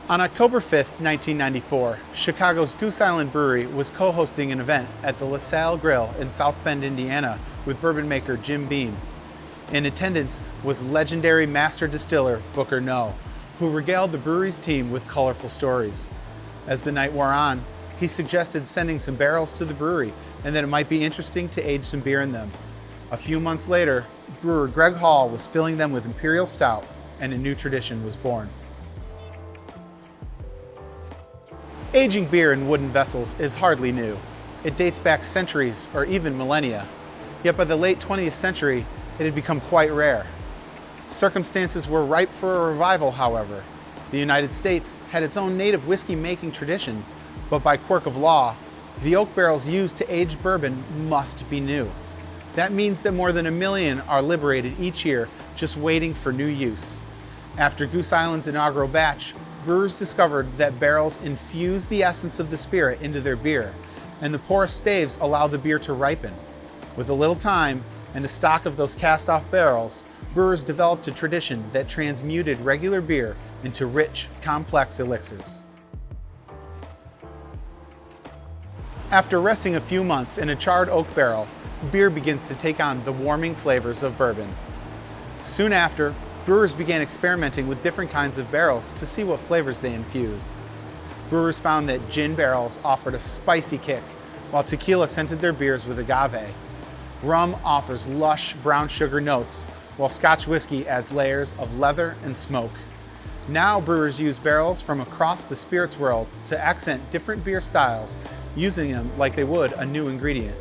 On October 5, 1994, Chicago's Goose Island Brewery was co-hosting an event at the LaSalle Grill in South Bend, Indiana, with bourbon maker Jim Beam. In attendance was legendary master distiller Booker Noe, who regaled the brewery's team with colorful stories. As the night wore on, he suggested sending some barrels to the brewery and that it might be interesting to age some beer in them. A few months later, brewer Greg Hall was filling them with Imperial Stout, and a new tradition was born. Aging beer in wooden vessels is hardly new. It dates back centuries or even millennia. Yet by the late 20th century, it had become quite rare. Circumstances were ripe for a revival, however. The United States had its own native whiskey-making tradition, but by quirk of law, the oak barrels used to age bourbon must be new. That means that more than 1 million are liberated each year, just waiting for new use. After Goose Island's inaugural batch, brewers discovered that barrels infuse the essence of the spirit into their beer, and the porous staves allow the beer to ripen. With a little time and a stock of those cast-off barrels, brewers developed a tradition that transmuted regular beer into rich, complex elixirs. After resting a few months in a charred oak barrel, beer begins to take on the warming flavors of bourbon. Soon after, brewers began experimenting with different kinds of barrels to see what flavors they infused. Brewers found that gin barrels offered a spicy kick, while tequila scented their beers with agave. Rum offers lush brown sugar notes, while Scotch whiskey adds layers of leather and smoke. Now brewers use barrels from across the spirits world to accent different beer styles, using them like they would a new ingredient.